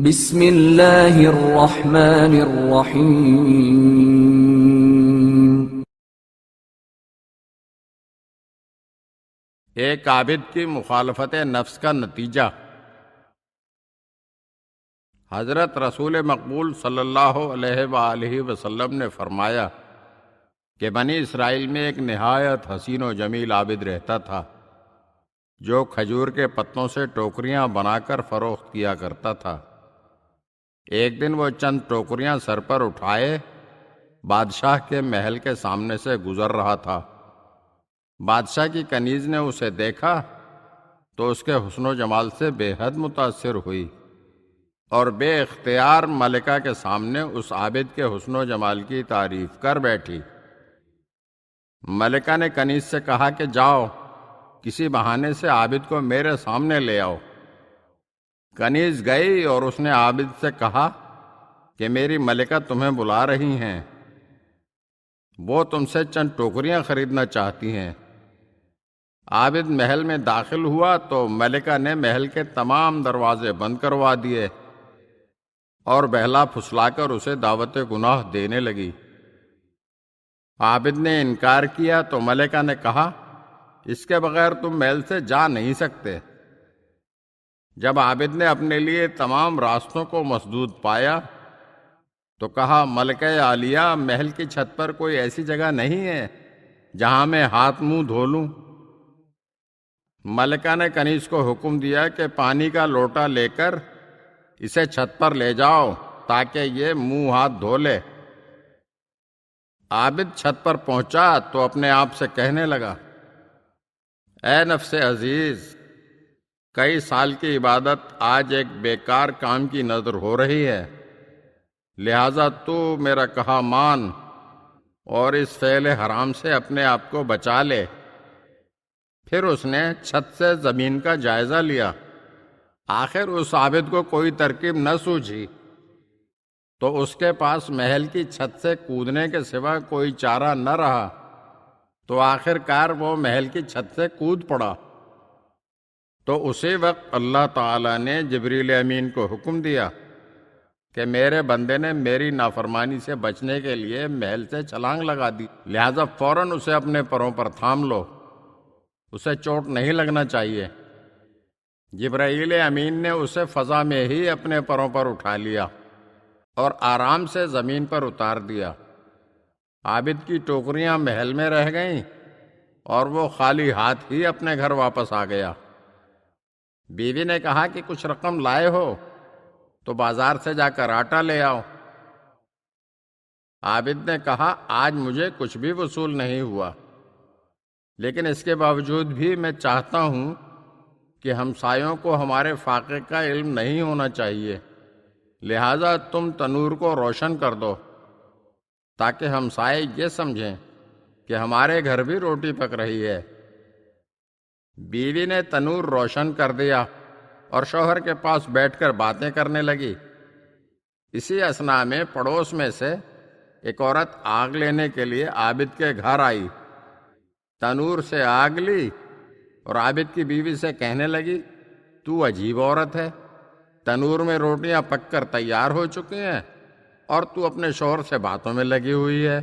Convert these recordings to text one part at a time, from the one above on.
بسم اللہ الرحمن الرحیم۔ ایک عابد کی مخالفت نفس کا نتیجہ۔ حضرت رسول مقبول صلی اللہ علیہ وآلہ وسلم نے فرمایا کہ بنی اسرائیل میں ایک نہایت حسین و جمیل عابد رہتا تھا جو کھجور کے پتوں سے ٹوکریاں بنا کر فروخت کیا کرتا تھا۔ ایک دن وہ چند ٹوکریاں سر پر اٹھائے بادشاہ کے محل کے سامنے سے گزر رہا تھا۔ بادشاہ کی کنیز نے اسے دیکھا تو اس کے حسن و جمال سے بے حد متاثر ہوئی اور بے اختیار ملکہ کے سامنے اس عابد کے حسن و جمال کی تعریف کر بیٹھی۔ ملکہ نے کنیز سے کہا کہ جاؤ کسی بہانے سے عابد کو میرے سامنے لے آؤ۔ کنیز گئی اور اس نے عابد سے کہا کہ میری ملکہ تمہیں بلا رہی ہیں، وہ تم سے چند ٹوکریاں خریدنا چاہتی ہیں۔ عابد محل میں داخل ہوا تو ملکہ نے محل کے تمام دروازے بند کروا دیے اور بہلا پھسلا کر اسے دعوت گناہ دینے لگی۔ عابد نے انکار کیا تو ملکہ نے کہا اس کے بغیر تم محل سے جا نہیں سکتے۔ جب عابد نے اپنے لیے تمام راستوں کو مسدود پایا تو کہا ملکہ عالیہ، محل کی چھت پر کوئی ایسی جگہ نہیں ہے جہاں میں ہاتھ منہ دھو لوں۔ ملکہ نے کنیز کو حکم دیا کہ پانی کا لوٹا لے کر اسے چھت پر لے جاؤ تاکہ یہ منہ ہاتھ دھو لے۔ عابد چھت پر پہنچا تو اپنے آپ سے کہنے لگا، اے نفس عزیز، کئی سال کی عبادت آج ایک بیکار کام کی نظر ہو رہی ہے، لہذا تو میرا کہا مان اور اس فعل حرام سے اپنے آپ کو بچا لے۔ پھر اس نے چھت سے زمین کا جائزہ لیا۔ آخر اس عابد کو کوئی ترکیب نہ سوجھی تو اس کے پاس محل کی چھت سے کودنے کے سوا کوئی چارہ نہ رہا، تو آخر کار وہ محل کی چھت سے کود پڑا۔ تو اسی وقت اللہ تعالیٰ نے جبریل امین کو حکم دیا کہ میرے بندے نے میری نافرمانی سے بچنے کے لیے محل سے چھلانگ لگا دی، لہذا فوراً اسے اپنے پروں پر تھام لو، اسے چوٹ نہیں لگنا چاہیے۔ جبرائیل امین نے اسے فضا میں ہی اپنے پروں پر اٹھا لیا اور آرام سے زمین پر اتار دیا۔ عابد کی ٹوکریاں محل میں رہ گئیں اور وہ خالی ہاتھ ہی اپنے گھر واپس آ گیا۔ بیوی نے کہا کہ کچھ رقم لائے ہو تو بازار سے جا کر آٹا لے آؤ۔ عابد نے کہا آج مجھے کچھ بھی وصول نہیں ہوا، لیکن اس کے باوجود بھی میں چاہتا ہوں کہ ہمسایوں کو ہمارے فاقے کا علم نہیں ہونا چاہیے، لہذا تم تنور کو روشن کر دو تاکہ ہمسائے یہ سمجھیں کہ ہمارے گھر بھی روٹی پک رہی ہے۔ بیوی نے تنور روشن کر دیا اور شوہر کے پاس بیٹھ کر باتیں کرنے لگی۔ اسی اثناء میں پڑوس میں سے ایک عورت آگ لینے کے لیے عابد کے گھر آئی، تنور سے آگ لی اور عابد کی بیوی سے کہنے لگی تو عجیب عورت ہے، تنور میں روٹیاں پک کر تیار ہو چکی ہیں اور تو اپنے شوہر سے باتوں میں لگی ہوئی ہے۔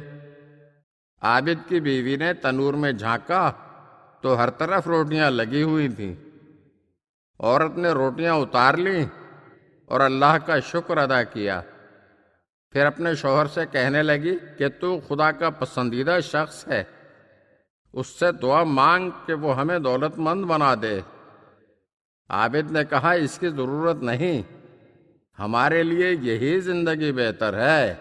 عابد کی بیوی نے تنور میں جھانکا تو ہر طرف روٹیاں لگی ہوئی تھیں۔ عورت نے روٹیاں اتار لیں اور اللہ کا شکر ادا کیا، پھر اپنے شوہر سے کہنے لگی کہ تو خدا کا پسندیدہ شخص ہے، اس سے دعا مانگ کہ وہ ہمیں دولت مند بنا دے۔ عابد نے کہا اس کی ضرورت نہیں، ہمارے لیے یہی زندگی بہتر ہے۔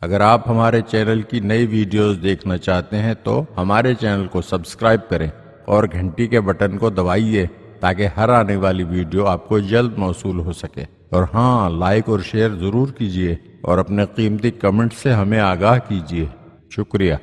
اگر آپ ہمارے چینل کی نئی ویڈیوز دیکھنا چاہتے ہیں تو ہمارے چینل کو سبسکرائب کریں اور گھنٹی کے بٹن کو دبائیے تاکہ ہر آنے والی ویڈیو آپ کو جلد موصول ہو سکے۔ اور ہاں، لائک اور شیئر ضرور کیجیے اور اپنے قیمتی کمنٹ سے ہمیں آگاہ کیجیے۔ شکریہ۔